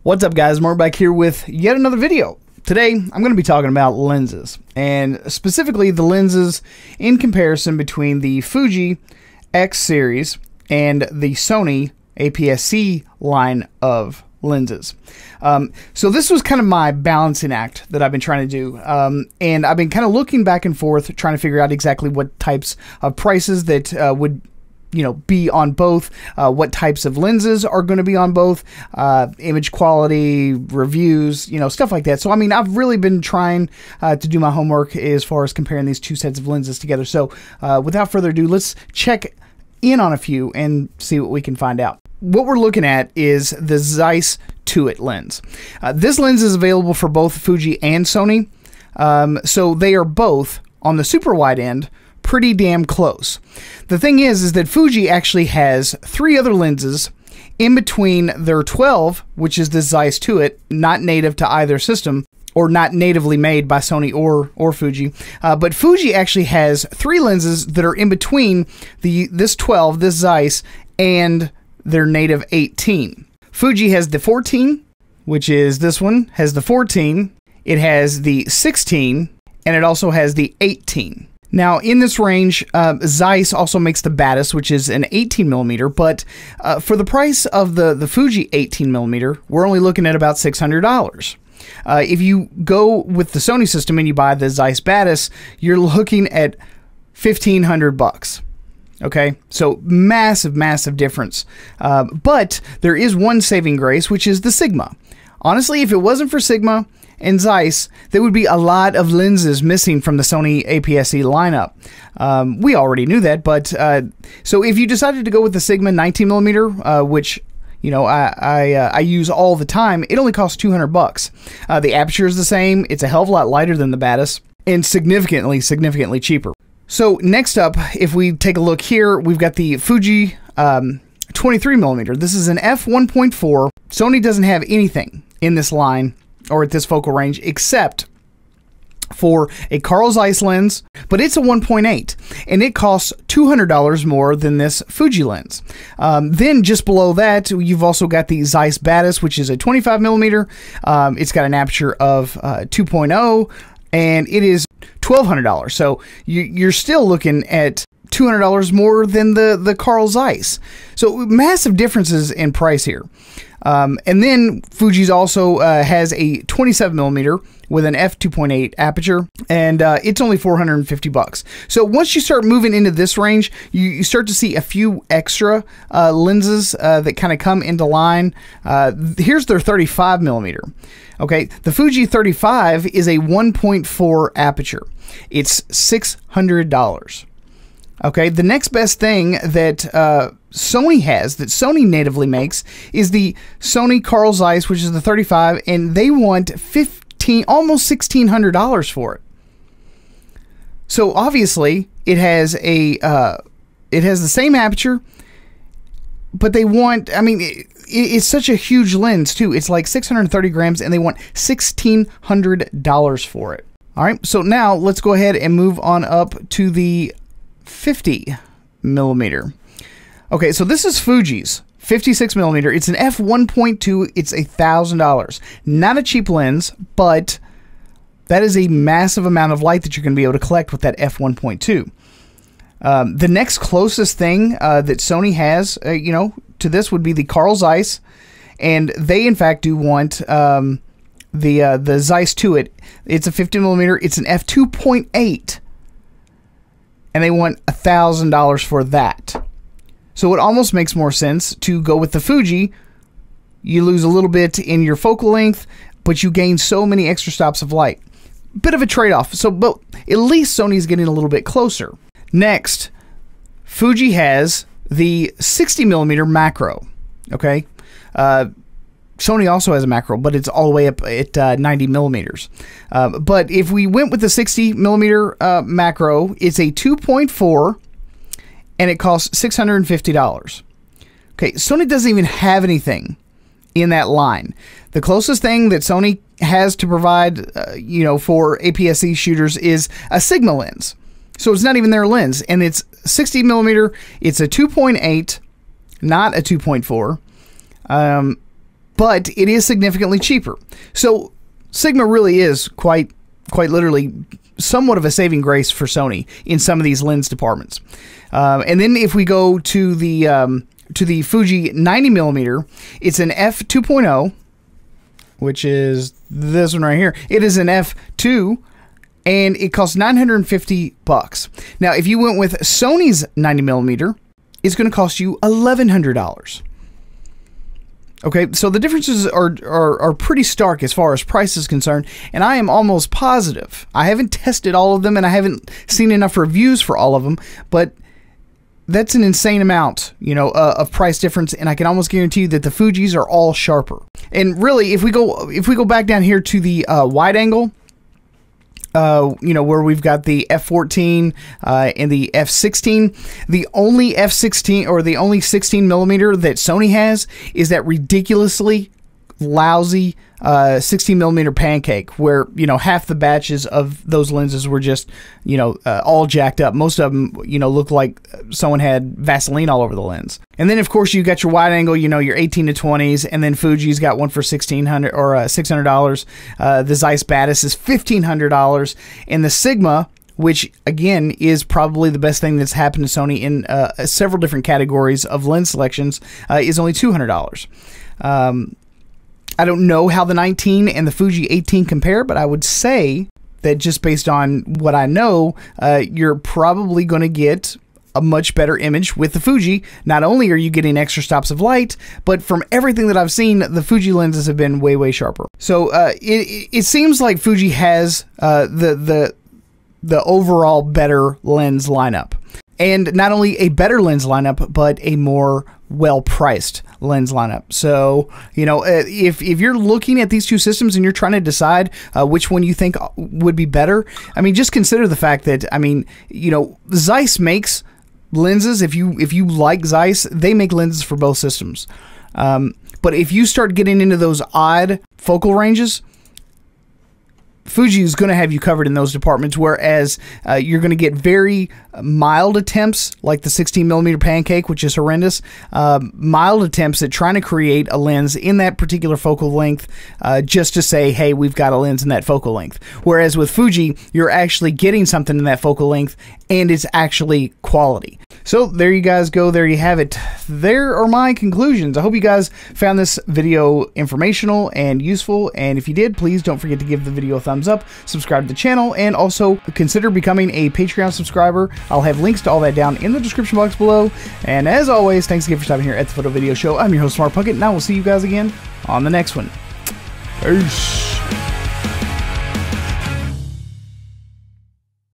What's up, guys? Mark back here with yet another video. Today I'm going to be talking about lenses, and specifically the lenses in comparison between the Fuji X series and the Sony APS-C line of lenses. So this was kind of my balancing act that I've been trying to do, and I've been kind of looking back and forth trying to figure out exactly what types of prices that would be on both, what types of lenses are going to be on both, image quality, reviews, stuff like that. So, I mean, I've really been trying to do my homework as far as comparing these two sets of lenses together. So, without further ado, let's check in on a few and see what we can find out. What we're looking at is the Zeiss Batis lens. This lens is available for both Fuji and Sony. So they are both on the super wide end, pretty damn close. The thing is that Fuji actually has 3 other lenses in between their 12, which is the Zeiss Batis, not native to either system, or not natively made by Sony or Fuji. But Fuji actually has 3 lenses that are in between this 12, this Zeiss, and their native 18. Fuji has the 14, which is this one, has the 14, it has the 16, and it also has the 18. Now, in this range, Zeiss also makes the Batis, which is an 18mm, but for the price of the Fuji 18mm, we're only looking at about $600. If you go with the Sony system and you buy the Zeiss Batis, you're looking at $1,500. Okay, so massive difference. But there is one saving grace, which is the Sigma. Honestly, if it wasn't for Sigma and Zeiss, there would be a lot of lenses missing from the Sony APS-C lineup. We already knew that, but so if you decided to go with the Sigma 19mm, which I use all the time, it only costs $200. The aperture is the same. It's a hell of a lot lighter than the Batis, and significantly cheaper. So next up, if we take a look here, we've got the Fuji 23mm. This is an f1.4. Sony doesn't have anything in this line or at this focal range except for a Carl Zeiss lens, but it's a 1.8, and it costs $200 more than this Fuji lens. Then just below that, you've also got the Zeiss Batis, which is a 25mm. It's got an aperture of 2.0, and it is $1,200. So you're still looking at $200 more than the Carl Zeiss. So massive differences in price here. And then Fuji's also has a 27mm with an f2.8 aperture, and it's only $450. So once you start moving into this range, you start to see a few extra lenses that kind of come into line. Here's their 35mm. Okay, the Fuji 35 is a 1.4 aperture. It's $600. Okay, the next best thing that Sony has, that Sony natively makes, is the Sony Carl Zeiss, which is the 35, and they want almost $1,600 for it. So obviously, it has the same aperture, but they want, I mean, it's such a huge lens too. It's like 630 grams, and they want $1,600 for it. All right, so now let's go ahead and move on up to the 50mm. Okay, so this is Fuji's 56mm. It's an f1.2. It's $1,000. Not a cheap lens, but that is a massive amount of light that you're going to be able to collect with that f1.2. The next closest thing that Sony has, to this would be the Carl Zeiss, and they in fact do want the Zeiss Batis. It's a 50mm. It's an f2.8. And they want $1,000 for that. So it almost makes more sense to go with the Fuji. You lose a little bit in your focal length, but you gain so many extra stops of light. Bit of a trade-off. So, but at least Sony's getting a little bit closer. Next, Fuji has the 60mm macro. Okay, Sony also has a macro, but it's all the way up at 90mm. But if we went with the 60mm macro, it's a 2.4, and it costs $650. Okay, Sony doesn't even have anything in that line. The closest thing that Sony has to provide, for APS-C shooters is a Sigma lens. So it's not even their lens, and it's 60mm. It's a 2.8, not a 2.4. but it is significantly cheaper. So Sigma really is quite literally somewhat of a saving grace for Sony in some of these lens departments. And then if we go to the Fuji 90mm, it's an f2.0, which is this one right here. It is an f2, and it costs $950. Now, if you went with Sony's 90mm, it's going to cost you $1,100. Okay, so the differences are pretty stark as far as price is concerned, and I am almost positive. I haven't tested all of them, and I haven't seen enough reviews for all of them, but that's an insane amount, you know, of price difference, and I can almost guarantee you that the Fujis are all sharper. And really, if we go back down here to the wide angle, you know, where we've got the f14 and the f16. The only f16 or the only 16mm that Sony has is that ridiculously lousy 16mm pancake, where, you know, half the batches of those lenses were just, you know, all jacked up. Most of them, you know, looked like someone had Vaseline all over the lens. And then, of course, you got your wide angle, you know, your 18 to 20s, and then Fuji's got one for $1,600 or $600. The Zeiss Batis is $1,500, and the Sigma, which again is probably the best thing that's happened to Sony in several different categories of lens selections, is only $200. I don't know how the 19 and the Fuji 18 compare, but I would say that just based on what I know, you're probably going to get a much better image with the Fuji. Not only are you getting extra stops of light, but from everything that I've seen, the Fuji lenses have been way sharper. So it seems like Fuji has the overall better lens lineup. And not only a better lens lineup, but a more well-priced lens lineup. So, you know, if you're looking at these two systems and you're trying to decide which one you think would be better, I mean, just consider the fact that, I mean, you know, Zeiss makes lenses. If you like Zeiss, they make lenses for both systems. But if you start getting into those odd focal ranges, Fuji is going to have you covered in those departments, whereas you're going to get very mild attempts like the 16mm pancake, which is horrendous. Mild attempts at trying to create a lens in that particular focal length just to say, hey, we've got a lens in that focal length. Whereas with Fuji, you're actually getting something in that focal length, and it's actually quality. So there you guys go. There you have it. There are my conclusions. I hope you guys found this video informational and useful. And if you did, please don't forget to give the video a thumbs up, subscribe to the channel, and also consider becoming a Patreon subscriber. I'll have links to all that down in the description box below. And as always, thanks again for stopping here at the Photo Video Show. I'm your host, Smart Puckett, and I will see you guys again on the next one. Peace.